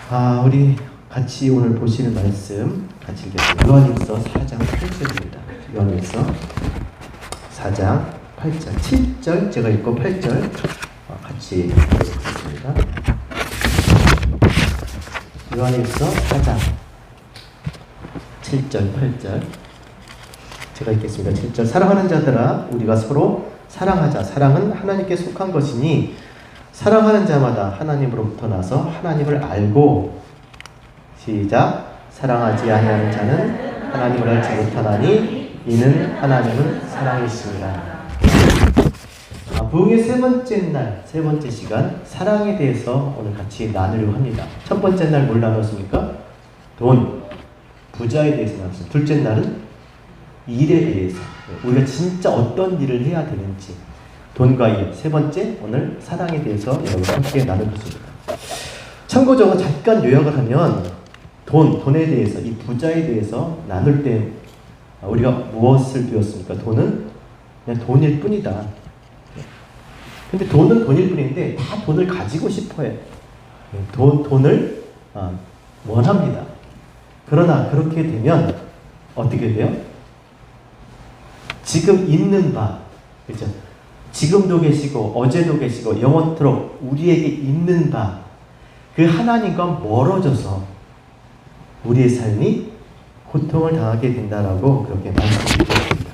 우리 같이 오늘 보시는 말씀 같이 읽겠습니다. 요한일서 4장 8절입니다. 요한일서 4장 8절, 7절 제가 읽고 8절 같이 읽겠습니다. 요한일서 4장 7절, 8절 제가 읽겠습니다. 7절 사랑하는 자들아 우리가 서로 사랑하자. 사랑은 하나님께 속한 것이니 사랑하는 자마다 하나님으로부터 나서 하나님을 알고 시작 사랑하지 아니하는 자는 하나님을 알지 못하나니 이는 하나님은 사랑이십니다. 부흥의 세 번째 시간 사랑에 대해서 오늘 같이 나누려고 합니다. 첫 번째 날 뭘 나눴습니까? 돈, 부자에 대해서 나눴습니다. 둘째 날은 일에 대해서 우리가 진짜 어떤 일을 해야 되는지 돈과 일. 세 번째 오늘 사랑에 대해서 여러분과 함께 나누겠습니다. 참고적으로 잠깐 요약을 하면 돈에 대해서 이 부자에 대해서 나눌 때 우리가 무엇을 배웠습니까? 돈은 그냥 돈일 뿐이다. 근데 돈은 돈일 뿐인데 다 돈을 가지고 싶어해. 돈을 원합니다. 그러나 그렇게 되면 어떻게 돼요? 지금 있는 바, 그렇죠? 지금도 계시고 어제도 계시고 영원토록 우리에게 있는 바, 그 하나님과 멀어져서 우리의 삶이 고통을 당하게 된다라고 그렇게 말씀드렸습니다.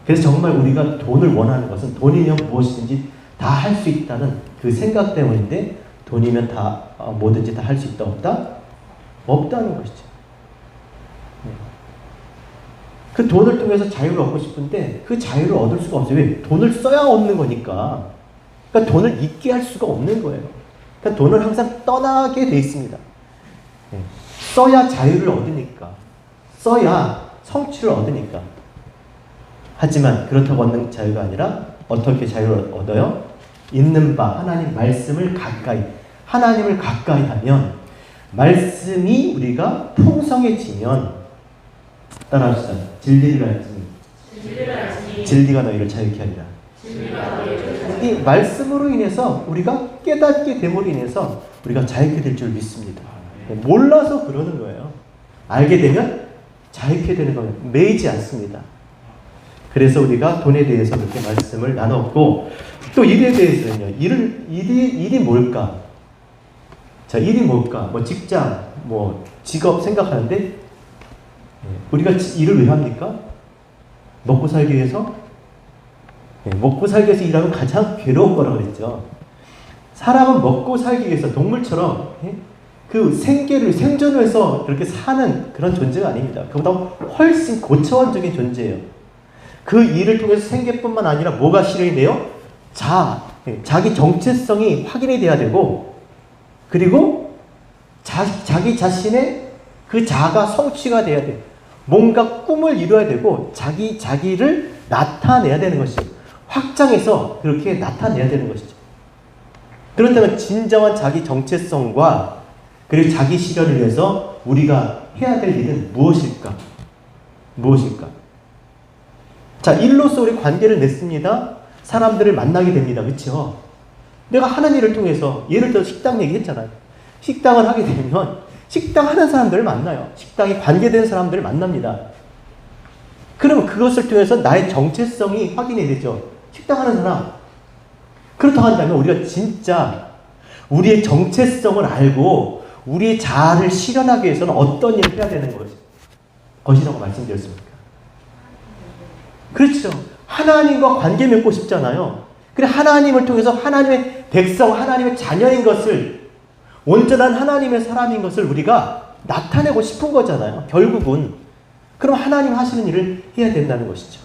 그래서 정말 우리가 돈을 원하는 것은 돈이면 무엇이든지 다 할 수 있다는 그 생각 때문인데 돈이면 다 뭐든지 다 할 수 있다 없다? 없다는 것이죠. 그 돈을 통해서 자유를 얻고 싶은데 그 자유를 얻을 수가 없어요. 왜? 돈을 써야 얻는 거니까. 그러니까 돈을 잊게 할 수가 없는 거예요. 그러니까 돈은 항상 떠나게 돼 있습니다. 써야 자유를 얻으니까. 써야 성취를 얻으니까. 하지만 그렇다고 얻는 자유가 아니라 어떻게 자유를 얻어요? 있는 바 하나님 말씀을 하나님을 가까이 하면 말씀이 우리가 풍성해지면 따라합시다. 진리를 알지니 진리가 너희를 자유케 하리라. 이 말씀으로 인해서 우리가 깨닫게 됨으로 인해서 우리가 자유케 될 줄 믿습니다. 몰라서 그러는 거예요. 알게 되면 자유케 되는 겁니다. 매이지 않습니다. 그래서 우리가 돈에 대해서 그렇게 말씀을 나눴고 또 일에 대해서는요. 일이 뭘까? 자, 일이 뭘까? 뭐 직장, 뭐 직업 생각하는데 우리가 일을 왜 합니까? 먹고 살기 위해서? 먹고 살기 위해서 일하면 가장 괴로운 거라고 그랬죠. 사람은 먹고 살기 위해서 동물처럼 그 생존을 해서 그렇게 사는 그런 존재가 아닙니다. 그보다 훨씬 고차원적인 존재예요. 그 일을 통해서 생계뿐만 아니라 뭐가 실현이 돼요? 자기 정체성이 확인이 돼야 되고 그리고 자기 자신의 그 자아가 성취가 돼야 돼요. 뭔가 꿈을 이루어야 되고 자기를 나타내야 되는 것이죠. 확장해서 그렇게 나타내야 되는 것이죠. 그렇다면 진정한 자기 정체성과 그리고 자기 실현을 위해서 우리가 해야 될 일은 무엇일까? 자, 일로서 우리 관계를 맺습니다. 사람들을 만나게 됩니다. 그렇죠? 내가 하는 일을 통해서 예를 들어 식당 얘기했잖아요. 식당을 하게 되면 식당 하는 사람들을 만나요. 식당에 관계된 사람들을 만납니다. 그러면 그것을 통해서 나의 정체성이 확인이 되죠. 식당 하는 사람. 그렇다고 한다면 우리가 진짜 우리의 정체성을 알고 우리의 자아를 실현하기 위해서는 어떤 일을 해야 되는 것이라고 말씀드렸습니까? 그렇죠. 하나님과 관계 맺고 싶잖아요. 그래 하나님을 통해서 하나님의 백성, 하나님의 자녀인 것을 온전한 하나님의 사람인 것을 우리가 나타내고 싶은 거잖아요. 결국은. 그럼 하나님 하시는 일을 해야 된다는 것이죠.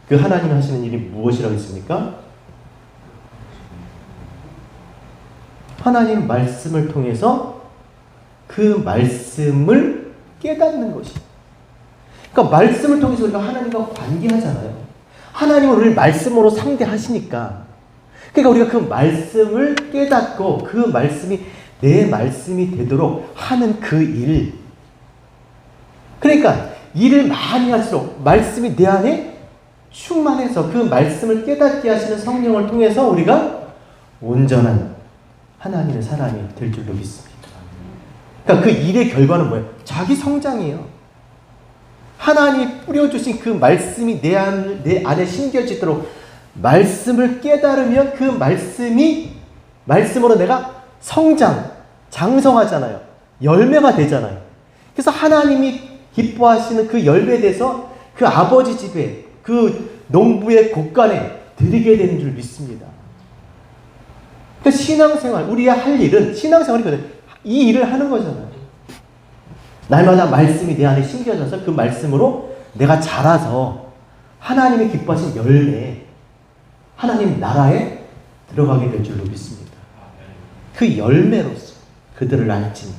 그 하나님 하시는 일이 무엇이라고 했습니까? 하나님 말씀을 통해서 그 말씀을 깨닫는 것이죠. 그러니까 말씀을 통해서 우리가 하나님과 관계하잖아요. 하나님은 우리를 말씀으로 상대하시니까. 그러니까 우리가 그 말씀을 깨닫고 그 말씀이 내 말씀이 되도록 하는 그 일. 그러니까 일을 많이 할수록 말씀이 내 안에 충만해서 그 말씀을 깨닫게 하시는 성령을 통해서 우리가 온전한 하나님의 사람이 될 줄로 믿습니다. 그러니까 그 일의 결과는 뭐예요? 자기 성장이에요. 하나님이 뿌려주신 그 말씀이 내 안에 심겨지도록 말씀을 깨달으면 그 말씀으로 내가 성장, 장성하잖아요. 열매가 되잖아요. 그래서 하나님이 기뻐하시는 그 열매에 대해서 그 아버지 집에, 그 농부의 곳간에 드리게 되는 줄 믿습니다. 그러니까 신앙생활, 우리가 할 일은 신앙생활이거든요. 이 일을 하는 거잖아요. 날마다 말씀이 내 안에 심겨져서 그 말씀으로 내가 자라서 하나님이 기뻐하신 열매, 하나님 나라에 들어가게 될 줄로 믿습니다. 그 열매로서 그들을 알지니.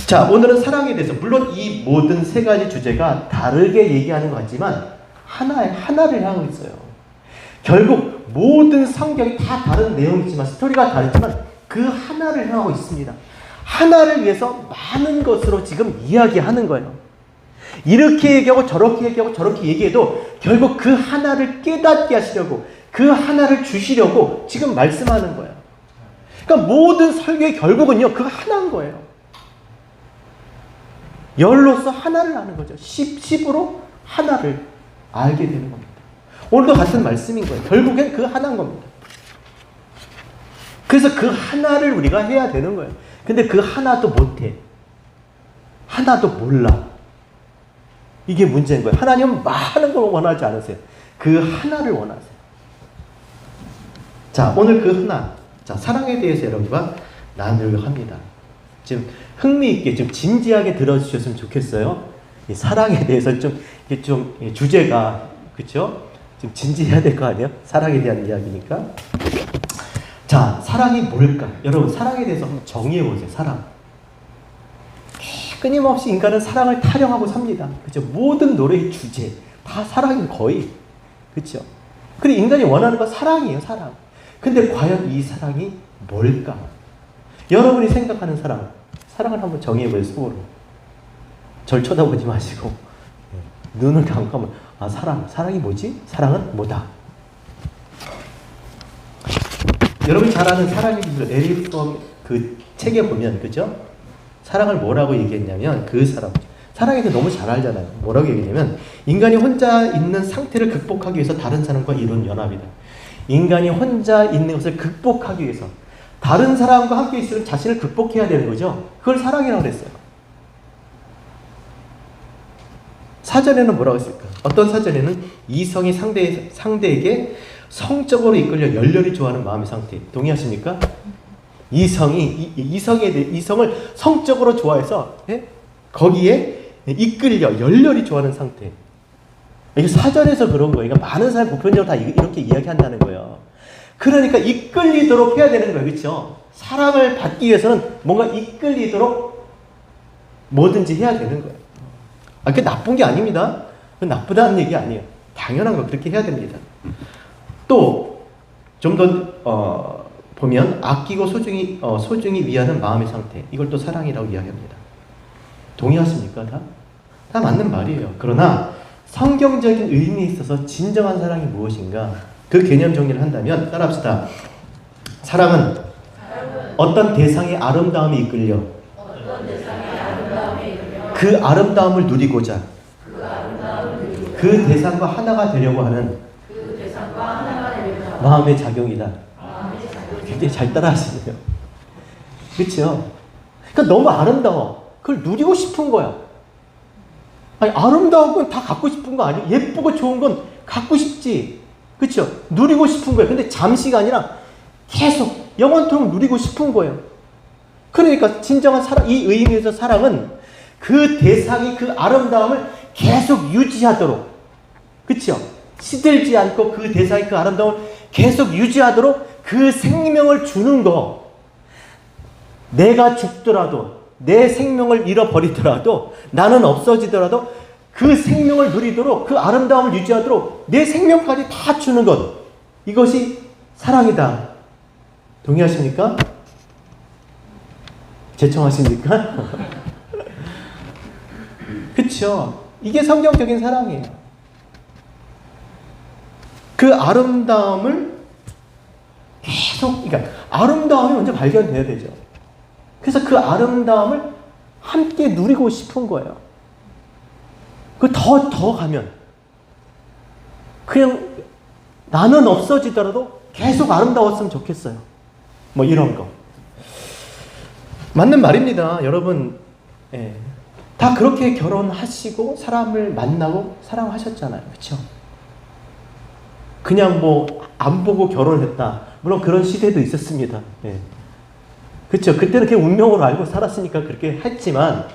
자, 오늘은 사랑에 대해서 물론 이 모든 세 가지 주제가 다르게 얘기하는 것 같지만 하나를 향하고 있어요. 결국 모든 성경이 다 다른 내용이지만 스토리가 다르지만 그 하나를 향하고 있습니다. 하나를 위해서 많은 것으로 지금 이야기하는 거예요. 이렇게 얘기하고 저렇게 얘기하고 저렇게 얘기해도 결국 그 하나를 깨닫게 하시려고, 그 하나를 주시려고 지금 말씀하는 거예요. 그러니까 모든 설교의 결국은요, 그 하나인 거예요. 열로서 하나를 아는 거죠. 십으로 하나를 알게 되는 겁니다. 오늘도 같은 말씀인 거예요. 결국엔 그 하나인 겁니다. 그래서 그 하나를 우리가 해야 되는 거예요. 근데 그 하나도 못해. 하나도 몰라. 이게 문제인 거예요. 하나님은 많은 걸 원하지 않으세요. 그 하나를 원하세요. 자, 오늘 그 하나. 자, 사랑에 대해서 여러분과 나누려고 합니다. 지금 흥미있게, 좀 진지하게 들어주셨으면 좋겠어요. 이 사랑에 대해서 좀 주제가, 그쵸? 좀 진지해야 될 거 아니에요? 사랑에 대한 이야기니까. 자, 사랑이 뭘까? 여러분, 사랑에 대해서 한번 정의해 보세요. 사랑. 끊임없이 인간은 사랑을 타령하고 삽니다. 그죠? 모든 노래의 주제 다 사랑이 거의. 그죠? 그리고 인간이 원하는 건 사랑이에요. 사랑. 근데 과연 이 사랑이 뭘까? 여러분이 생각하는 사랑을 한번 정의해 보세요. 속으로. 절 쳐다보지 마시고 눈을 감고 하면, 아, 사랑이 뭐지? 사랑은 뭐다? 여러분이 잘 아는 사랑의 기술, 에릭 프롬 그 책에 보면, 그죠? 사랑을 뭐라고 얘기했냐면, 사랑에 대해서 너무 잘 알잖아요. 뭐라고 얘기했냐면, 인간이 혼자 있는 상태를 극복하기 위해서 다른 사람과 이룬 연합이다. 인간이 혼자 있는 것을 극복하기 위해서 다른 사람과 함께 있으면 자신을 극복해야 되는 거죠. 그걸 사랑이라고 그랬어요. 사전에는 뭐라고 했을까? 어떤 사전에는 이성이 상대에게 성적으로 이끌려 열렬히 좋아하는 마음의 상태. 동의하십니까? 이성을 성적으로 좋아해서, 예? 거기에 이끌려 열렬히 좋아하는 상태. 이게 사전에서 그런 거예요. 그러니까 많은 사람이 보편적으로 다 이렇게 이야기한다는 거예요. 그러니까 이끌리도록 해야 되는 거예요. 그렇죠? 사랑을 받기 위해서는 뭔가 이끌리도록 뭐든지 해야 되는 거예요. 그게 나쁜 게 아닙니다. 나쁘다는 얘기 아니에요. 당연한 거, 그렇게 해야 됩니다. 또 좀 더 보면 아끼고 소중히 위하는 마음의 상태, 이걸 또 사랑이라고 이야기합니다. 동의하십니까? 다 맞는 말이에요. 그러나 성경적인 의미에 있어서 진정한 사랑이 무엇인가, 그 개념 정리를 한다면, 따라합시다. 사랑은 어떤 대상의 아름다움에 이끌려 그 아름다움을 누리고자 그 대상과 하나가 되려고 하는 마음의 작용이다. 굉장히 잘 따라하시네요. 그렇죠? 그러니까 너무 아름다워. 그걸 누리고 싶은 거야. 아니, 아름다운 건 다 갖고 싶은 거 아니에요? 예쁘고 좋은 건 갖고 싶지. 그렇죠? 누리고 싶은 거예요. 근데 잠시가 아니라 계속 영원토록 누리고 싶은 거예요. 그러니까 진정한 사랑, 이 의미에서 사랑은 그 대상이 그 아름다움을 계속 유지하도록, 그렇죠? 시들지 않고 그 대상이 그 아름다움을 계속 유지하도록 그 생명을 주는 거. 내가 죽더라도, 내 생명을 잃어버리더라도, 나는 없어지더라도 그 생명을 누리도록, 그 아름다움을 유지하도록 내 생명까지 다 주는 것, 이것이 사랑이다. 동의하십니까? 제청하십니까? 그쵸? 이게 성경적인 사랑이에요. 그 아름다움을 계속, 그러니까 아름다움이 먼저 발견돼야 되죠. 그래서 그 아름다움을 함께 누리고 싶은 거예요. 그 더 가면 그냥 나는 없어지더라도 계속 아름다웠으면 좋겠어요. 뭐 이런 거. 맞는 말입니다. 여러분, 예. 다 그렇게 결혼하시고 사람을 만나고 사랑하셨잖아요. 그렇죠? 그냥 뭐 안 보고 결혼했다. 물론 그런 시대도 있었습니다. 예. 그렇죠? 그때는 그냥 운명으로 알고 살았으니까 그렇게 했지만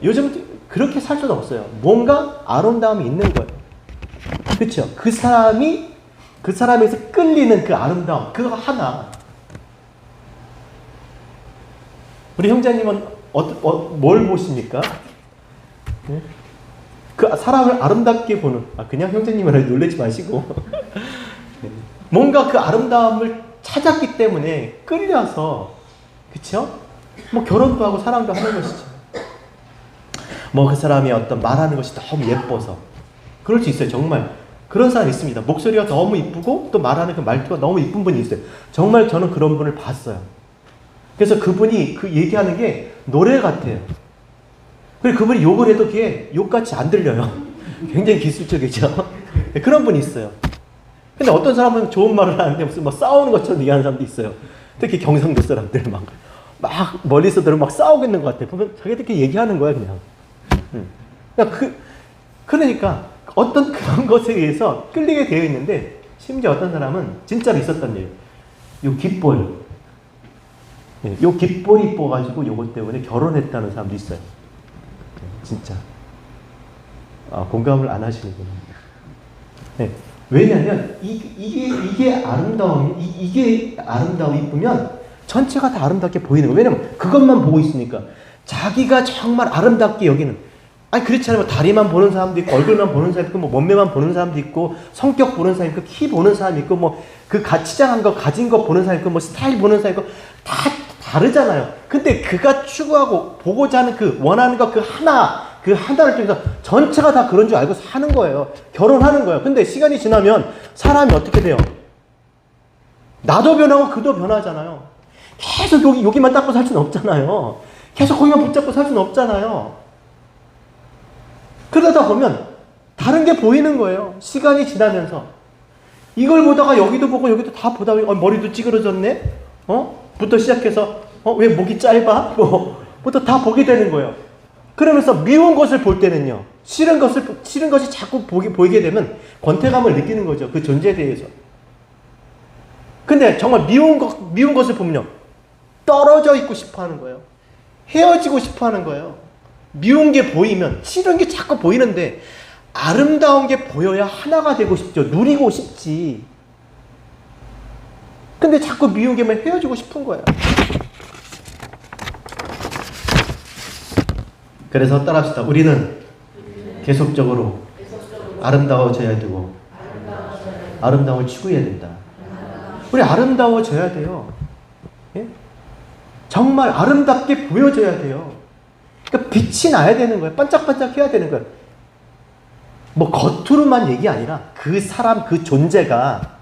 요즘 그렇게 살 수는 없어요. 뭔가 아름다움이 있는 거예요. 그렇죠? 그 사람에서 끌리는 그 아름다움, 그거 하나. 우리 형제님은 뭘 보십니까? 네? 그 사람을 아름답게 보는, 그냥 형제님을 놀라지 마시고 뭔가 그 아름다움을 찾았기 때문에 끌려서, 그쵸? 뭐 결혼도 하고 사랑도 하는 것이죠. 뭐 그 사람이 어떤 말하는 것이 너무 예뻐서. 그럴 수 있어요. 정말 그런 사람 있습니다. 목소리가 너무 이쁘고 또 말하는 그 말투가 너무 이쁜 분이 있어요. 정말 저는 그런 분을 봤어요. 그래서 그분이 그 얘기하는 게 노래 같아요. 그리고 그분이 욕을 해도 그게 욕같이 안 들려요. 굉장히 기술적이죠. 그런 분이 있어요. 근데 어떤 사람은 좋은 말을 하는데 무슨 막 싸우는 것처럼 얘기하는 사람도 있어요. 특히 경상도 사람들 막 멀리서 들으면 막 싸우고 있는 것 같아. 보면 자기들끼리 얘기하는 거야, 그냥. 그러니까 어떤 그런 것에 의해서 끌리게 되어 있는데, 심지어 어떤 사람은 진짜로 있었단 얘기예요. 요 귓볼. 요 귓볼이 이뻐가지고 요것 때문에 결혼했다는 사람도 있어요. 진짜. 공감을 안 하시는구나. 네. 왜냐하면 이게 아름다움이 이쁘면 전체가 다 아름답게 보이는 거예요. 왜냐면 그것만 보고 있으니까. 자기가 정말 아름답게 여기는, 그렇지 않으면 다리만 보는 사람도 있고, 얼굴만 보는 사람도 있고, 뭐 몸매만 보는 사람도 있고, 성격 보는 사람이 있고, 키 보는 사람이 있고, 뭐 그 가치장한 거 가진 거 보는 사람이 있고, 뭐 스타일 보는 사람이 있고, 다 다르잖아요. 근데 그가 추구하고 보고자 하는 그 원하는 거 그 하나를 통해서 전체가 다 그런 줄 알고 사는 거예요. 결혼하는 거예요. 근데 시간이 지나면 사람이 어떻게 돼요? 나도 변하고 그도 변하잖아요. 계속 여기만 닦고 살 수는 없잖아요. 계속 거기만 붙잡고 살 수는 없잖아요. 그러다 보면 다른 게 보이는 거예요. 시간이 지나면서. 이걸 보다가 여기도 보고 여기도 다 보다가 머리도 찌그러졌네? 부터 시작해서 왜 목이 짧아? 부터 다 보게 되는 거예요. 그러면서 미운 것을 볼 때는요, 싫은 것이 자꾸 보이게 되면 권태감을 느끼는 거죠. 그 존재에 대해서. 근데 정말 미운 것을 보면요, 떨어져 있고 싶어 하는 거예요. 헤어지고 싶어 하는 거예요. 미운 게 보이면, 싫은 게 자꾸 보이는데, 아름다운 게 보여야 하나가 되고 싶죠. 누리고 싶지. 근데 자꾸 미운 게면 헤어지고 싶은 거예요. 그래서 따라합시다. 우리는 계속적으로 아름다워져야 되고, 아름다움을 추구해야 된다. 우리 아름다워져야 돼요. 예? 정말 아름답게 보여줘야 돼요. 그러니까 빛이 나야 되는 거예요. 반짝반짝 해야 되는 거예요. 뭐 겉으로만 얘기 아니라 그 사람, 그 존재가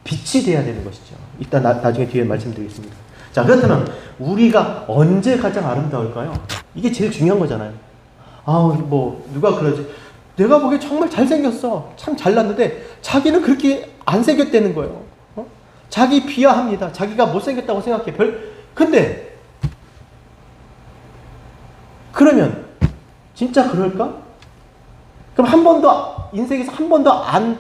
빛이 돼야 되는 것이죠. 이따 나중에 뒤에 말씀드리겠습니다. 자, 그렇다면 우리가 언제 가장 아름다울까요? 이게 제일 중요한 거잖아요. 누가 그러지? 내가 보기에 정말 잘생겼어. 참 잘났는데 자기는 그렇게 안 생겼다는 거예요. 자기 비하합니다. 자기가 못생겼다고 생각해. 근데 그러면 진짜 그럴까? 그럼 한 번도 인생에서 한 번도 안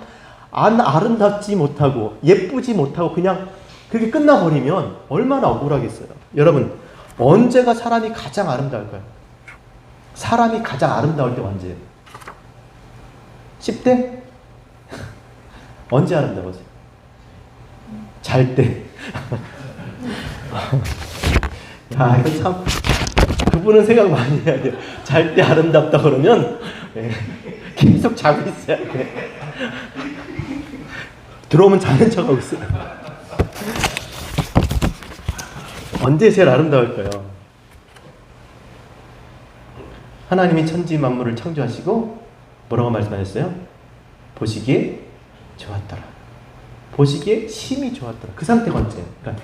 아름답지 못하고 예쁘지 못하고 그냥 그게 끝나버리면 얼마나 억울하겠어요. 여러분, 언제가 사람이 가장 아름다울까요? 사람이 가장 아름다울 때 언제예요? 10대? 언제 아름다워져요? 잘 때. 야, 이거 참, 그분은 생각 많이 해야 돼요. 잘 때 아름답다 그러면 계속 자고 있어야 돼. 들어오면 자는 척하고 있어요. 언제 제일 아름다울까요? 하나님이 천지 만물을 창조하시고 뭐라고 말씀하셨어요? 보시기에 좋았더라. 보시기에 심히 좋았더라. 그 상태가 언제예요? 그러니까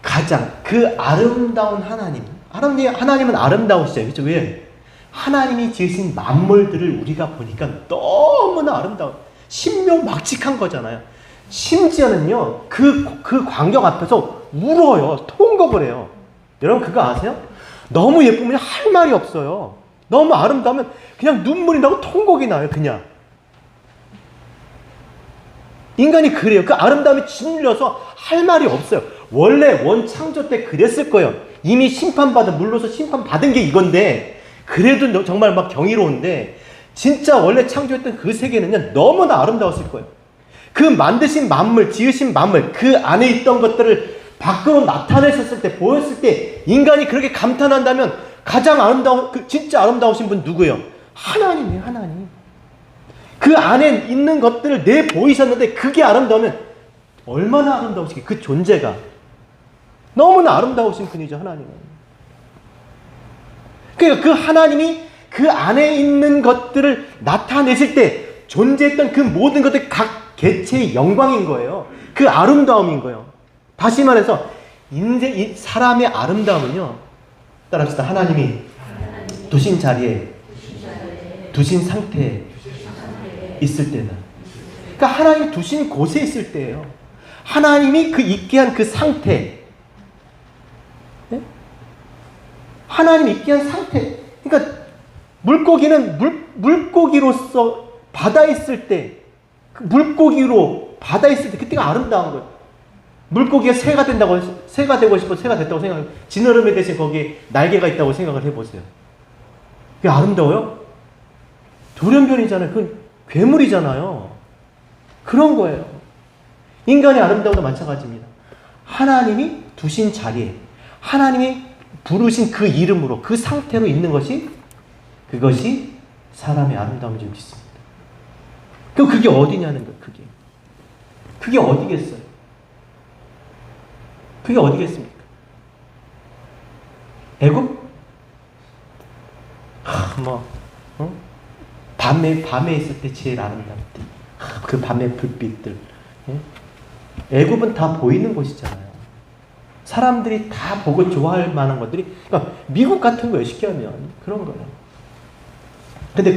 가장 그 아름다운 하나님, 하나님은 아름다우시죠. 그렇죠? 왜? 하나님이 지으신 만물들을 우리가 보니까 너무나 아름다워. 신묘막측한 거잖아요. 심지어는요, 그 광경 앞에서 울어요. 통곡을 해요. 여러분 그거 아세요? 너무 예쁘면 할 말이 없어요. 너무 아름다우면 그냥 눈물이 나고 통곡이 나요. 그냥. 인간이 그래요. 그 아름다움에 짓눌려서 할 말이 없어요. 원래 원창조 때 그랬을 거예요. 이미 물로서 심판받은 게 이건데, 그래도 정말 막 경이로운데, 진짜 원래 창조했던 그 세계는요, 너무나 아름다웠을 거예요. 그 만드신 만물, 지으신 만물, 그 안에 있던 것들을 밖으로 나타내셨을 때, 보였을 때, 인간이 그렇게 감탄한다면, 가장 진짜 아름다우신 분 누구예요? 하나님이에요, 하나님. 그 안에 있는 것들을 내보이셨는데 그게 아름다우면 얼마나 아름다우시게, 그 존재가 너무나 아름다우신 분이죠. 하나님은. 그러니까 그 하나님이 그 안에 있는 것들을 나타내실 때 존재했던 그 모든 것들 각 개체의 영광인 거예요. 그 아름다움인 거예요. 다시 말해서 사람의 아름다움은요, 따라합시다. 하나님이 두신 자리에, 두신 상태에 있을 때는, 그러니까 하나님이 두신 곳에 있을 때예요. 하나님이 그 있게 한 그 상태, 네? 하나님이 있게 한 상태. 그러니까 물고기는 물고기로서 바다에 있을 때, 그 물고기로 바다에 있을 때 그때가 아름다운 거예요. 물고기가 새가 되고 싶어 새가 됐다고 생각해요. 지느러미 대신 거기에 날개가 있다고 생각을 해보세요. 그게 아름다워요? 돌연변이잖아요. 그건 괴물이잖아요. 그런 거예요. 인간이 아름다움도 마찬가지입니다. 하나님이 두신 자리에, 하나님이 부르신 그 이름으로, 그 상태로 있는 것이, 그것이 사람의 아름다움인 줄 믿습니다. 그럼 그게 어디냐는 거예요. 그게 어디겠어요? 그게 어디겠습니까? 애굽? 밤에 있을 때 제일 아름다울 때, 그 밤의 불빛들. 애굽은 다 보이는 곳이잖아요. 사람들이 다 보고 좋아할 만한 것들이, 그러니까 미국 같은 거예요. 쉽게 하면 그런 거예요. 근데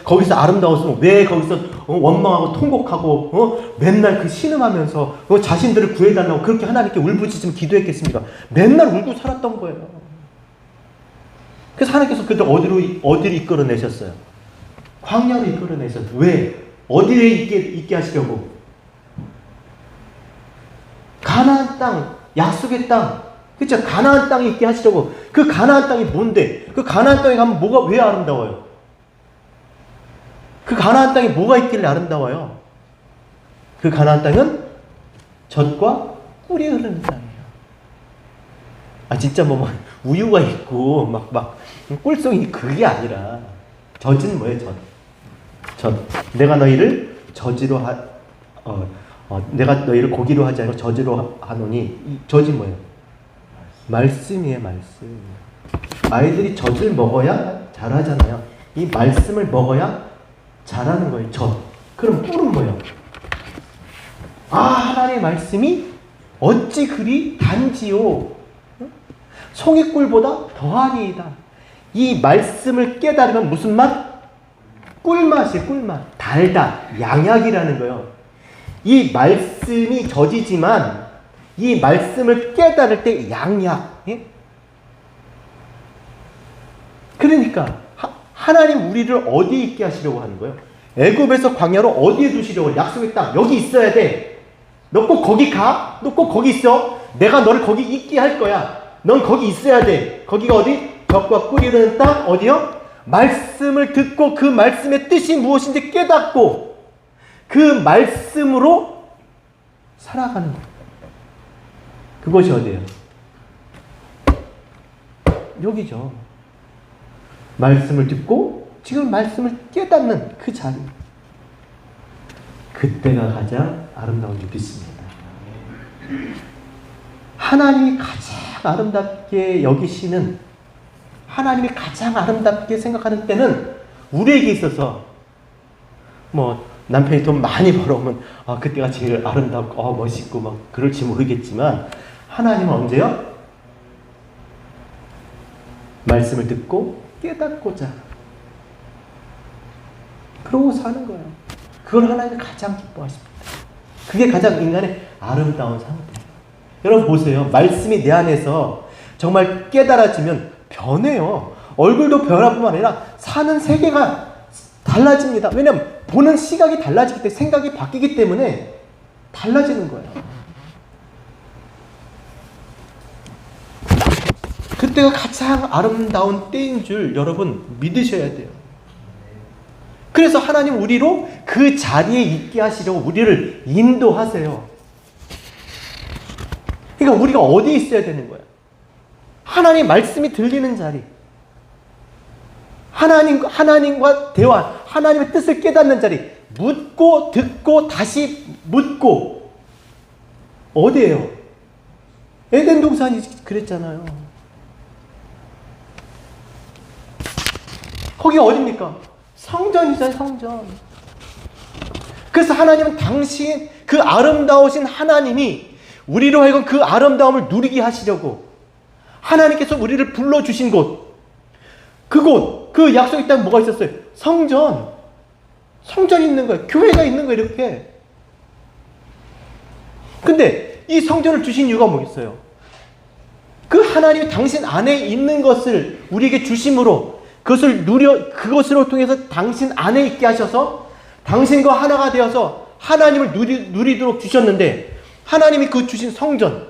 거기서 아름다웠으면 왜 거기서 원망하고 통곡하고 맨날 그 신음하면서 자신들을 구해달라고 그렇게 하나님께 울부짖으며 기도했겠습니까? 맨날 울고 살았던 거예요. 그래서 하나님께서 그들 어디로 이끌어내셨어요? 광야로 이끌어내셨어요. 왜? 어디에 있게 하시려고? 가나안 땅, 약속의 땅, 그렇죠? 가나안 땅에 있게 하시려고. 그 가나안 땅이 뭔데? 그 가나안 땅에 가면 왜 아름다워요? 그 가나안 땅에 뭐가 있길래 아름다워요? 그 가나안 땅은 젖과 꿀이 흐르는 땅이에요. 진짜 우유가 있고 꿀송이, 그게 아니라 젖은 뭐예요? 젖. 내가 너희를 내가 너희를 고기로 하지 않고 젖으로 하노니, 이 젖이 뭐예요? 말씀이에요, 말씀. 아이들이 젖을 먹어야 자라잖아요. 이 말씀을 먹어야 자라는 거예요, 젖. 그럼 꿀은 뭐예요? 하나님의 말씀이 어찌 그리 단지요, 송이꿀보다 더하니이다. 이 말씀을 깨달으면 무슨 맛? 꿀맛이에요, 꿀맛. 달다, 양약이라는 거예요. 이 말씀이 젖이지만 이 말씀을 깨달을 때 양약. 예? 그러니까 하나님 우리를 어디에 있게 하시려고 하는 거예요? 애굽에서 광야로 어디에 두시려고? 약속의 땅, 여기 있어야 돼. 너 꼭 거기 가? 너 꼭 거기 있어? 내가 너를 거기 있게 할 거야. 넌 거기 있어야 돼. 거기가 어디? 젖과 꿀이 흐르는 땅, 어디요? 말씀을 듣고 그 말씀의 뜻이 무엇인지 깨닫고 그 말씀으로 살아가는 것. 그것이 어디예요? 여기죠. 말씀을 듣고 지금 말씀을 깨닫는 그 자리. 그때가 가장 아름다운 줄 믿습니다. 하나님이 가장 아름답게 여기시는, 하나님이 가장 아름답게 생각하는 때는 우리에게 있어서 남편이 돈 많이 벌어오면 그때가 제일 아름답고 멋있고 그럴지 모르겠지만, 하나님은 언제요? 말씀을 듣고 깨닫고자. 그러고 사는 거예요. 그걸 하나님이 가장 기뻐하십니다. 그게 가장 인간의 아름다운 상태예요. 여러분 보세요. 말씀이 내 안에서 정말 깨달아지면 변해요. 얼굴도 변화뿐만 아니라 사는 세계가 달라집니다. 왜냐하면 보는 시각이 달라지기 때문에, 생각이 바뀌기 때문에 달라지는 거예요. 그때가 가장 아름다운 때인 줄 여러분 믿으셔야 돼요. 그래서 하나님 우리로 그 자리에 있게 하시려고 우리를 인도하세요. 그러니까 우리가 어디에 있어야 되는 거야? 하나님 말씀이 들리는 자리. 하나님과 대화, 하나님의 뜻을 깨닫는 자리. 묻고 듣고 다시 묻고. 어디예요? 에덴 동산이 그랬잖아요. 거기 어딥니까? 성전이잖아요, 성전. 그래서 하나님은 당신, 그 아름다우신 하나님이 우리로 하여금 그 아름다움을 누리게 하시려고 하나님께서 우리를 불러주신 곳, 그곳, 그 약속의 땅에 뭐가 있었어요? 성전. 성전이 있는 거예요. 교회가 있는 거예요, 이렇게. 근데 이 성전을 주신 이유가 뭐겠어요? 그 하나님이 당신 안에 있는 것을 우리에게 주심으로 그것으로 통해서 당신 안에 있게 하셔서 당신과 하나가 되어서 하나님을 누리도록 주셨는데, 하나님이 그 주신 성전,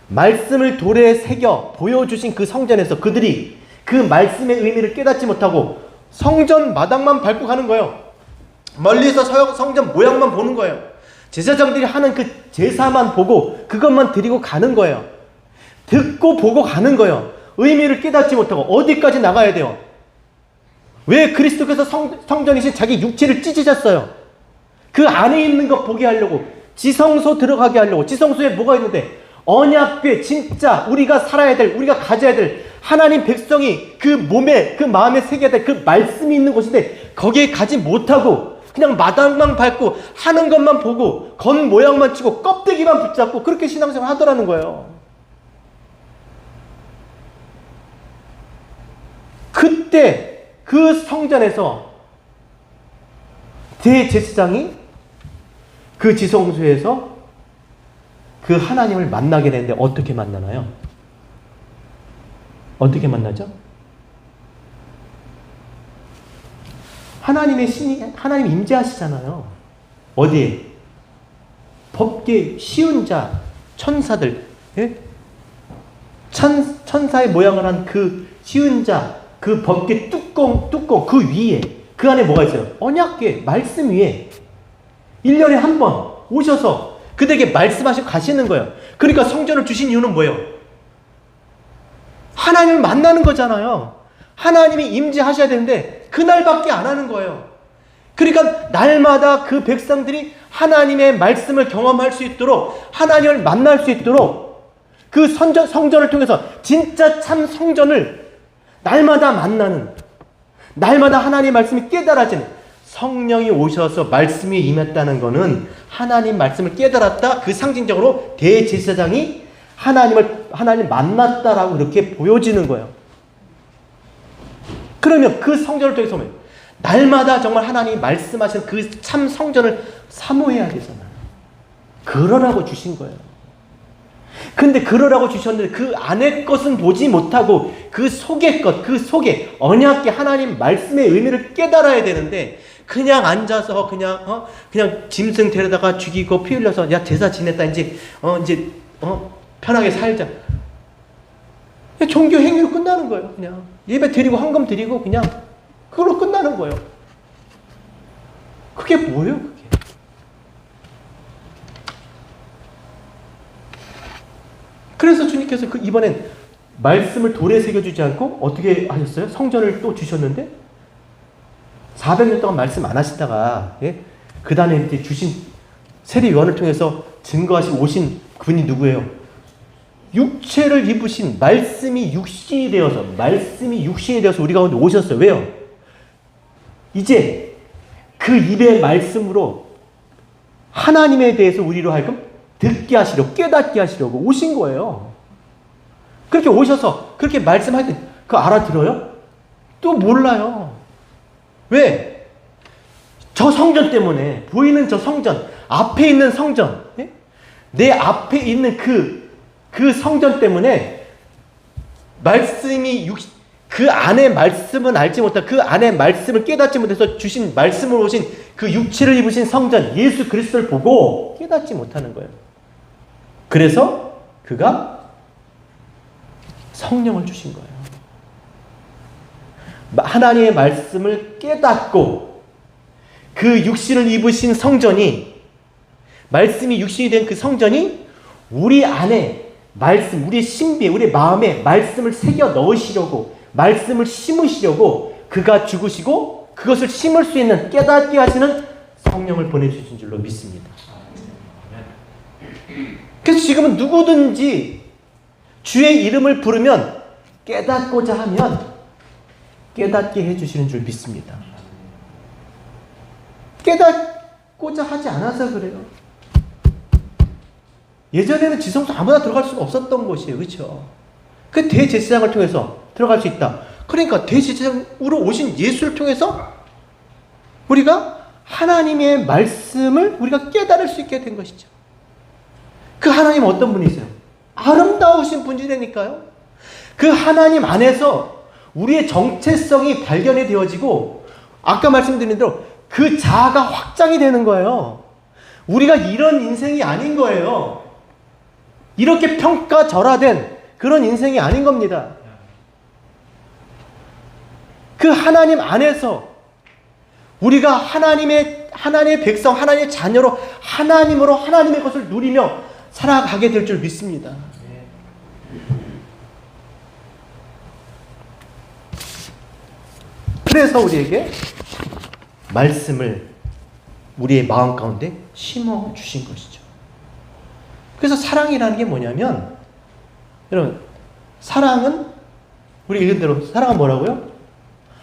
말씀을 돌에 새겨 보여주신 그 성전에서 그들이 그 말씀의 의미를 깨닫지 못하고 성전 마당만 밟고 가는 거예요. 멀리서 성전 모양만 보는 거예요. 제사장들이 하는 그 제사만 보고 그것만 드리고 가는 거예요. 듣고 보고 가는 거예요. 의미를 깨닫지 못하고 어디까지 나가야 돼요? 왜 그리스도께서 성전이신 자기 육체를 찢으셨어요? 그 안에 있는 것 보게 하려고, 지성소 들어가게 하려고. 지성소에 뭐가 있는데? 언약궤, 진짜 우리가 살아야 될, 우리가 가져야 될 하나님 백성이 그 몸에, 그 마음에 새겨야 될 그 말씀이 있는 곳인데 거기에 가지 못하고 그냥 마당만 밟고 하는 것만 보고 겉 모양만 치고 껍데기만 붙잡고 그렇게 신앙생활 하더라는 거예요. 그때 그 성전에서 대제사장이 그 지성소에서 그 하나님을 만나게 되는데 어떻게 만나나요? 어떻게 만나죠? 하나님 임재하시잖아요. 어디에? 법계 쉬운 자, 천사들, 예? 천사의 모양을 한 그 쉬운 자, 그 법계 뚜껑 그 위에, 그 안에 뭐가 있어요? 언약궤, 말씀 위에 1년에 한 번 오셔서 그들에게 말씀하시고 가시는 거예요. 그러니까 성전을 주신 이유는 뭐예요? 하나님을 만나는 거잖아요. 하나님이 임재하셔야 되는데 그날밖에 안 하는 거예요. 그러니까 날마다 그 백성들이 하나님의 말씀을 경험할 수 있도록, 하나님을 만날 수 있도록 그 성전을 통해서 진짜 참 성전을 날마다 만나는, 날마다 하나님의 말씀이 깨달아지는, 성령이 오셔서 말씀이 임했다는 것은 하나님 말씀을 깨달았다, 그 상징적으로 대제사장이 하나님 만났다라고 이렇게 보여지는 거예요. 그러면 그 성전을 통해서 날마다 정말 하나님이 말씀하신 그 참 성전을 사모해야 되잖아요. 그러라고 주신 거예요. 근데 그러라고 주셨는데 그 안의 것은 보지 못하고 그 속의 것, 그 속에 언약궤 하나님 말씀의 의미를 깨달아야 되는데 그냥 앉아서 그냥 짐승 데려다가 죽이고 피 흘려서 야 제사 지냈다 이제 편하게 살자. 종교 행위로 끝나는 거예요. 그냥 예배 드리고 헌금 드리고 그냥 그걸로 끝나는 거예요. 그게 뭐예요? 그게. 그래서 주님께서 이번엔 말씀을 돌에 새겨주지 않고 어떻게 하셨어요? 성전을 또 주셨는데 400년 동안 말씀 안 하시다가 그 다음에 이제 주신 세례 요한을 통해서 증거하시고 오신 분이 누구예요? 육체를 입으신 말씀이 육신이 되어서 우리 가운데 오셨어요. 왜요? 이제 그 입의 말씀으로 하나님에 대해서 우리로 하여금 듣게 하시려고, 깨닫게 하시려고 오신 거예요. 그렇게 오셔서 그렇게 말씀할 때 그거 알아들어요? 또 몰라요. 왜? 저 성전 때문에, 보이는 저 성전, 앞에 있는 성전, 예? 내 앞에 있는 그 성전 때문에 말씀이 그 안에 말씀은 알지 못한, 그 안에 말씀을 깨닫지 못해서 주신 말씀으로 오신 그 육체를 입으신 성전 예수 그리스도를 보고 깨닫지 못하는 거예요. 그래서 그가 성령을 주신 거예요. 하나님의 말씀을 깨닫고 그 육신을 입으신 성전이, 말씀이 육신이 된 그 성전이 우리 안에 말씀, 우리의 신비에, 우리의 마음에 말씀을 새겨 넣으시려고, 말씀을 심으시려고 그가 죽으시고 그것을 심을 수 있는, 깨닫게 하시는 성령을 보내주신 줄로 믿습니다. 그래서 지금은 누구든지 주의 이름을 부르면, 깨닫고자 하면 깨닫게 해주시는 줄 믿습니다. 깨닫고자 하지 않아서 그래요. 예전에는 지성소 아무나 들어갈 수가 없었던 곳이에요. 그렇죠? 그 대제사장을 통해서 들어갈 수 있다. 그러니까 대제사장으로 오신 예수를 통해서 우리가 하나님의 말씀을 우리가 깨달을 수 있게 된 것이죠. 그 하나님은 어떤 분이세요? 아름다우신 분이라니까요. 그 하나님 안에서 우리의 정체성이 발견이 되어지고, 아까 말씀드린 대로 그 자아가 확장이 되는 거예요. 우리가 이런 인생이 아닌 거예요. 이렇게 평가절하된 그런 인생이 아닌 겁니다. 그 하나님 안에서 우리가 하나님의 백성, 하나님의 자녀로, 하나님으로 하나님의 것을 누리며 살아가게 될 줄 믿습니다. 그래서 우리에게 말씀을 우리의 마음 가운데 심어 주신 것이죠. 그래서 사랑이라는 게 뭐냐면, 여러분, 사랑은 우리 읽은 대로 사랑은 뭐라고요?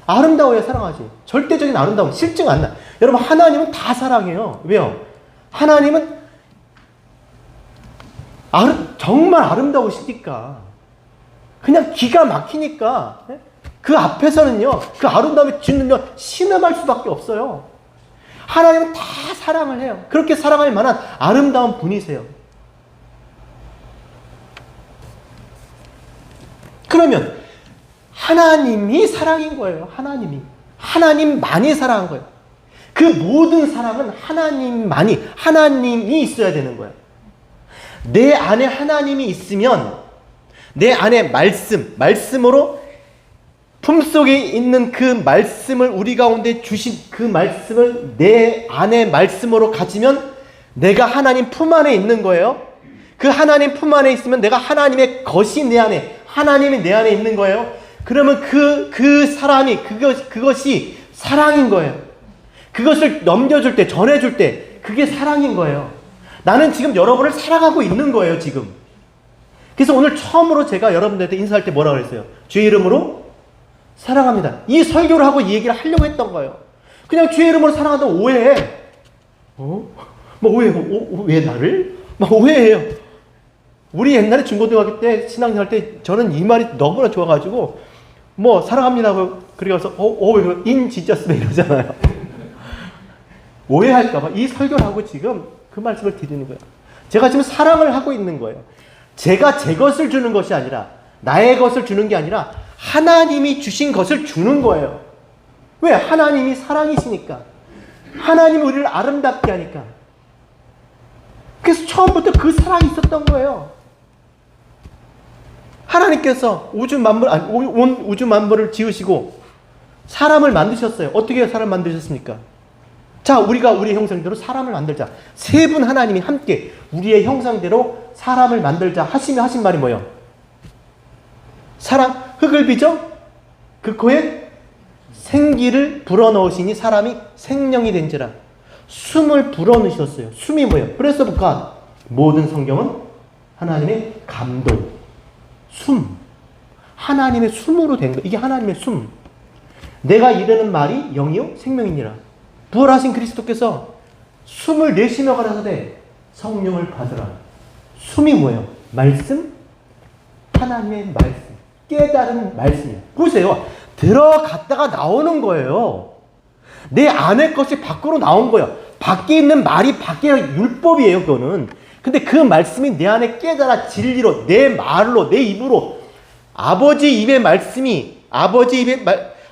아름다워야 사랑하지. 절대적인 아름다움, 실증 안 나. 여러분, 하나님은 다 사랑해요. 왜요? 하나님은 정말 아름다우시니까, 그냥 기가 막히니까, 그 앞에서는요, 그 아름다움에 짓는요, 신음할 수밖에 없어요. 하나님은 다 사랑을 해요. 그렇게 사랑할 만한 아름다운 분이세요. 그러면 하나님이 사랑인 거예요. 하나님만이 사랑한 거예요. 그 모든 사랑은 하나님이 있어야 되는 거예요. 내 안에 하나님이 있으면 내 안에 말씀으로 품속에 있는 그 말씀을, 우리 가운데 주신 그 말씀을 내 안에 말씀으로 가지면 내가 하나님 품 안에 있는 거예요. 그 하나님 품 안에 있으면 내가 하나님의 것이 내 안에, 하나님이 내 안에 있는 거예요. 그러면 그것이 사랑인 거예요. 그것을 넘겨줄 때, 전해줄 때 그게 사랑인 거예요. 나는 지금 여러분을 사랑하고 있는 거예요, 지금. 그래서 오늘 처음으로 제가 여러분들한테 인사할 때 뭐라고 그랬어요? 주의 이름으로 사랑합니다. 이 설교를 하고 이 얘기를 하려고 했던 거예요. 그냥 주의 이름으로 사랑한다고 오해해. 왜 나를? 오해해요. 우리 옛날에 중고등학교 때 신앙생활 때 저는 이 말이 너무나 좋아가지고 사랑합니다고 그래서 in Jesus 이러잖아요. 오해할까봐 이 설교를 하고 지금 그 말씀을 드리는 거예요. 제가 지금 사랑을 하고 있는 거예요. 제가 제 것을 주는 것이 아니라, 나의 것을 주는 게 아니라 하나님이 주신 것을 주는 거예요. 왜? 하나님이 사랑이시니까. 하나님이 우리를 아름답게 하니까. 그래서 처음부터 그 사랑이 있었던 거예요. 하나님께서 온 우주 만물을 지으시고 사람을 만드셨어요. 어떻게 사람 만드셨습니까? 자, 우리가 우리의 형상대로 사람을 만들자. 세 분 하나님이 함께 우리의 형상대로 사람을 만들자 하신 말이 뭐예요? 흙을 빚어 그 코에 생기를 불어넣으시니 사람이 생명이 된지라. 숨을 불어넣으셨어요. 숨이 뭐예요? Breath of God. 모든 성경은 하나님의 감동, 숨, 하나님의 숨으로 된 거. 이게 하나님의 숨. 내가 이르는 말이 영이요 생명이니라. 부활하신 그리스도께서 숨을 내쉬며 가라사대 성령을 받으라. 숨이 뭐예요? 말씀, 하나님의 말씀, 깨달은 말씀이에요. 보세요. 들어갔다가 나오는 거예요. 내 안의 것이 밖으로 나온 거예요. 밖에 있는 말이 밖에 율법이에요, 그거는. 근데 그 말씀이 내 안에 깨달아 진리로, 내 말로, 내 입으로, 아버지 입의 말씀이,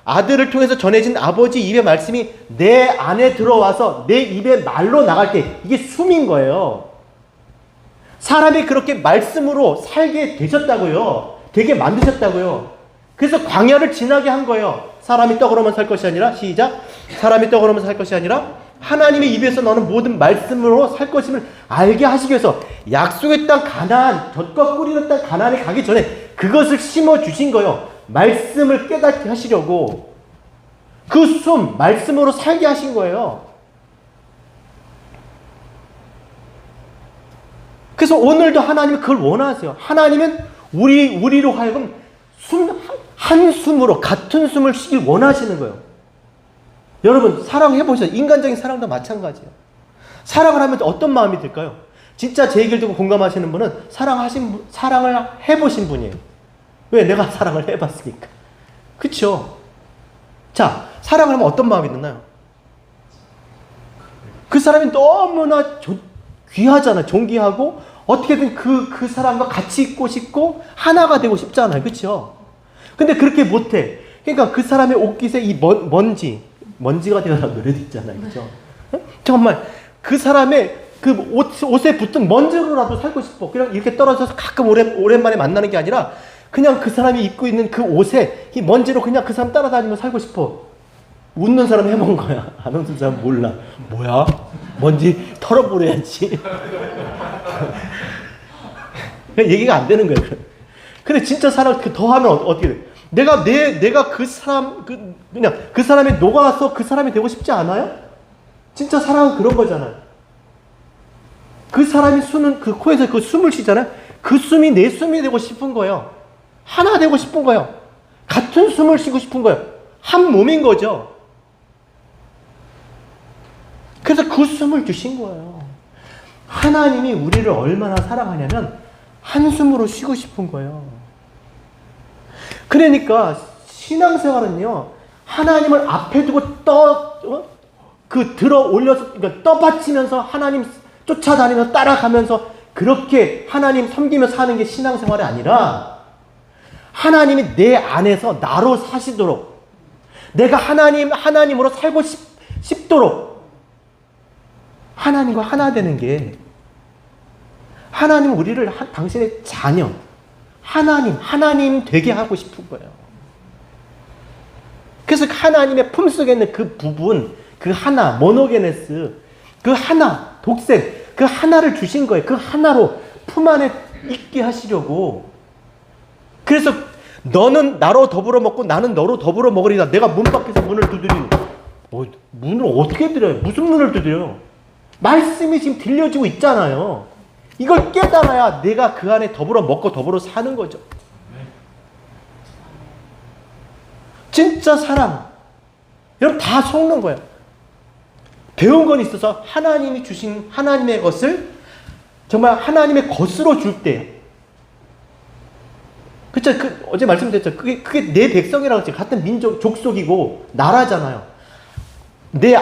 아들을 통해서 전해진 아버지 입의 말씀이 내 안에 들어와서 내 입의 말로 나갈 때 이게 숨인 거예요. 사람이 그렇게 말씀으로 살게 되셨다고요. 되게 만드셨다고요. 그래서 광야를 지나게 한 거예요. 사람이 떡으로만 살 것이 아니라, 시작. 사람이 떡으로만 살 것이 아니라 하나님의 입에서 나오는 모든 말씀으로 살 것임을 알게 하시기 위해서 약속의 땅 가나안, 젖과 꿀이 땅 가나안에 가기 전에 그것을 심어주신 거예요. 말씀을 깨닫게 하시려고. 그 숨, 말씀으로 살게 하신 거예요. 그래서 오늘도 하나님은 그걸 원하세요. 하나님은 우리로 하여금 한 숨으로 같은 숨을 쉬길 원하시는 거예요. 여러분 사랑해보세요. 인간적인 사랑도 마찬가지예요. 사랑을 하면 어떤 마음이 들까요? 진짜 제 얘기를 듣고 공감하시는 분은 사랑을 해보신 분이에요. 왜? 내가 사랑을 해봤으니까. 그쵸? 자, 사랑을 하면 어떤 마음이 드나요? 그 사람이 너무나 귀하잖아요. 존귀하고 어떻게든 그 사람과 같이 있고 싶고 하나가 되고 싶잖아요. 그쵸? 근데 그렇게 못해. 그러니까 그 사람의 옷깃에 이 먼지가 되어라 노래도 있잖아요. 그죠? 정말 그 사람의 그 옷에 붙은 먼지로라도 살고 싶어. 그냥 이렇게 떨어져서 가끔 오랜만에 만나는 게 아니라 그냥 그 사람이 입고 있는 그 옷에 이 먼지로 그냥 그 사람 따라다니며 살고 싶어. 웃는 사람 해본 거야. 안 웃는 사람 몰라. 뭐야? 먼지 털어버려야지. 얘기가 안 되는 거예요. 근데 진짜 사랑 더 하면 어떻게 돼? 내가 그 사람 그냥 그 사람에 녹아서 그 사람이 되고 싶지 않아요? 진짜 사랑은 그런 거잖아요. 그 사람이 그 코에서 그 숨을 쉬잖아요. 그 숨이 내 숨이 되고 싶은 거예요. 하나 되고 싶은 거예요. 같은 숨을 쉬고 싶은 거예요. 한 몸인 거죠. 그래서 그 숨을 주신 거예요. 하나님이 우리를 얼마나 사랑하냐면 한숨으로 쉬고 싶은 거예요. 그러니까 신앙생활은요, 하나님을 앞에 두고 들어 올려서, 그러니까 떠받치면서 하나님 쫓아다니면서 따라가면서 그렇게 하나님 섬기며 사는 게 신앙생활이 아니라 하나님이 내 안에서 나로 사시도록, 내가 하나님으로 살고 싶도록 하나님과 하나 되는 게, 하나님은 우리를 당신의 자녀, 하나님 되게 하고 싶은 거예요. 그래서 하나님의 품속에 있는 그 부분, 그 하나, 모노게네스, 그 하나, 독생, 그 하나를 주신 거예요. 그 하나로 품 안에 있게 하시려고. 그래서 너는 나로 더불어 먹고 나는 너로 더불어 먹으리라. 내가 문 밖에서 문을 두드리는, 문을 어떻게 드려요? 무슨 문을 두드려요? 말씀이 지금 들려지고 있잖아요. 이걸 깨달아야 내가 그 안에 더불어 먹고 더불어 사는 거죠. 진짜 사랑. 여러분 다 속는 거예요. 배운 건 있어서 하나님이 주신 하나님의 것을 정말 하나님의 것으로 줄 때, 그쵸? 어제 말씀드렸죠. 그게 내 백성이라고 했죠. 같은 민족, 족속이고 나라잖아요. 내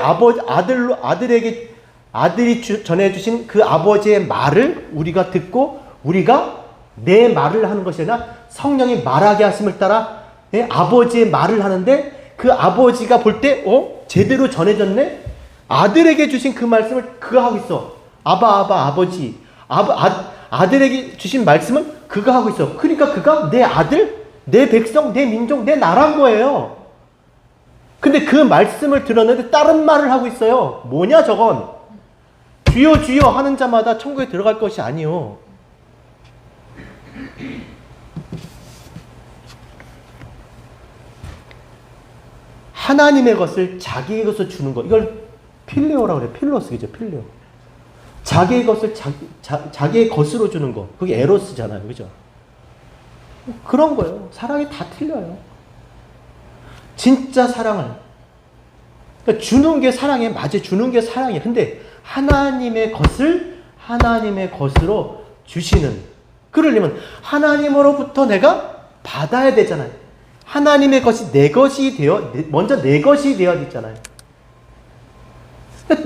아들이 전해주신 그 아버지의 말을 우리가 듣고 우리가 내 말을 하는 것이 아니라 성령이 말하게 하심을 따라 아버지의 말을 하는데, 그 아버지가 볼 때 제대로 전해졌네? 아들에게 주신 그 말씀을 그가 하고 있어. 아버지. 아들에게 주신 말씀은 그가 하고 있어. 그러니까 그가 내 아들, 내 백성, 내 민족, 내 나라인 거예요. 근데 그 말씀을 들었는데 다른 말을 하고 있어요. 뭐냐 저건? 주여 주여 하는 자마다 천국에 들어갈 것이 아니요. 하나님의 것을 자기의 것을 주는 것, 이걸 필레오라고 그래요. 필로스죠. 필레오. 자기의 것을 자기의 것으로 주는 것, 그게 에로스잖아요. 그죠? 그런 거예요. 사랑이 다 틀려요. 진짜 사랑을, 그러니까 주는 게 사랑해. 맞아, 주는 게 사랑해. 근데 하나님의 것을 하나님의 것으로 주시는, 그러려면 하나님으로부터 내가 받아야 되잖아요. 하나님의 것이 내 것이 먼저 내 것이 되어야 되잖아요.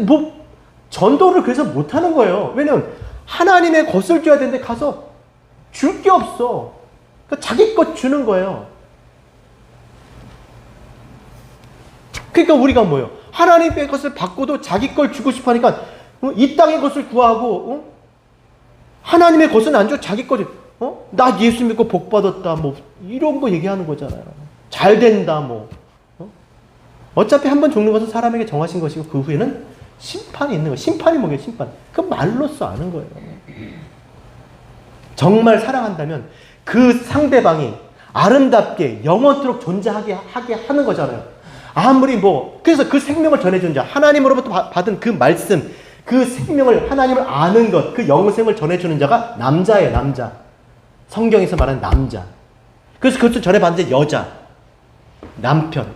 뭐 전도를 그래서 못하는 거예요. 왜냐면 하나님의 것을 줘야 되는데 가서 줄 게 없어. 그러니까 자기 것 주는 거예요. 그러니까 우리가 뭐예요? 하나님의 것을 받고도 자기 걸 주고 싶어 하니까 이 땅의 것을 구하고 하나님의 것은 안 줘. 자기 거지. 나 예수 믿고 복 받았다. 뭐 이런 거 얘기하는 거잖아요. 잘 된다. 뭐 어차피 한번 죽는 것은 사람에게 정하신 것이고 그 후에는 심판이 있는 거예요. 심판이 뭐예요? 심판. 그 말로써 아는 거예요. 정말 사랑한다면 그 상대방이 아름답게 영원토록 존재하게 하는 거잖아요. 아무리 그래서 그 생명을 전해주는 자, 하나님으로부터 받은 그 말씀, 그 생명을, 하나님을 아는 것, 그 영생을 전해주는 자가 남자예요, 남자. 성경에서 말하는 남자. 그래서 그것을 전해받는 자, 여자. 남편.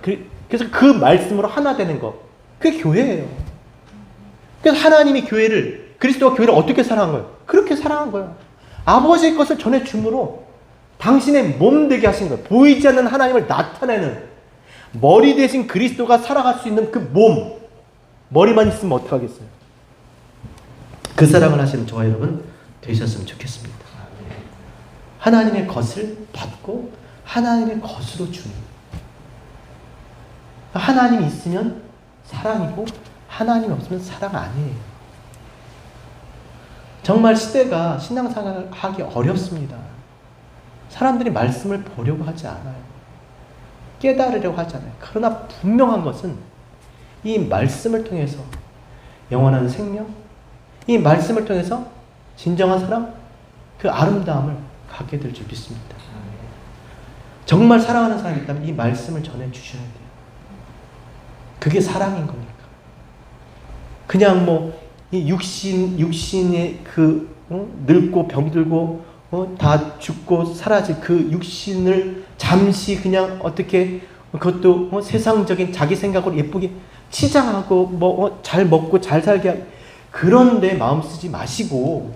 그래서 그 말씀으로 하나 되는 것. 그게 교회예요. 그래서 하나님이 그리스도가 교회를 어떻게 사랑한 거예요? 그렇게 사랑한 거예요. 아버지의 것을 전해줌으로 당신의 몸 되게 하신 거예요. 보이지 않는 하나님을 나타내는 머리 대신 그리스도가 살아갈 수 있는 그 몸. 머리만 있으면 어떡하겠어요? 그 사랑을 하시는 저와 여러분 되셨으면 좋겠습니다. 하나님의 것을 받고 하나님의 것으로 주는. 하나님이 있으면 사랑이고 하나님이 없으면 사랑 아니에요. 정말 시대가 신앙생활을 하기 어렵습니다. 사람들이 말씀을 보려고 하지 않아요. 깨달으려고 하지 않아요. 그러나 분명한 것은 이 말씀을 통해서 영원한 생명, 이 말씀을 통해서 진정한 사랑, 그 아름다움을 갖게 될 줄 믿습니다. 정말 사랑하는 사람이 있다면 이 말씀을 전해주셔야 돼요. 그게 사랑인 거니까. 그냥 이 육신의 늙고 병들고 다 죽고 사라질 그 육신을 잠시 그냥 어떻게 그것도 세상적인 자기 생각으로 예쁘게 치장하고 잘 먹고 잘 살게 하고 그런데 마음 쓰지 마시고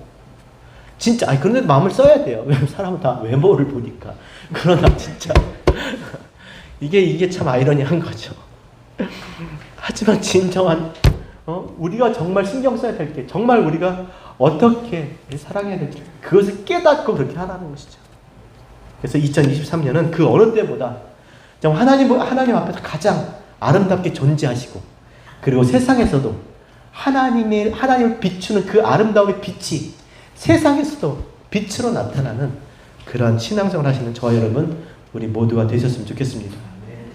진짜 그런데 마음을 써야 돼요. 사람은 다 외모를 보니까. 그러나 진짜 이게 참 아이러니한 거죠. 하지만 진정한 우리가 정말 신경 써야 될 게 정말 우리가 어떻게 사랑해야 될지 그것을 깨닫고 그렇게 하라는 것이죠. 그래서 2023년은 그 어느 때보다 하나님 앞에서 가장 아름답게 존재하시고 그리고 세상에서도 하나님을 비추는 그 아름다움의 빛이 세상에서도 빛으로 나타나는 그러한 신앙생활 하시는 저와 여러분 우리 모두가 되셨으면 좋겠습니다.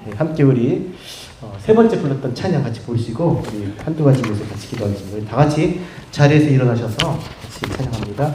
네, 함께 우리 세 번째 불렀던 찬양 같이 부르시고 우리 한두 가지 위해서 같이 기도하겠습니다. 우리 다 같이 자리에서 일어나셔서 같이 찬양합니다.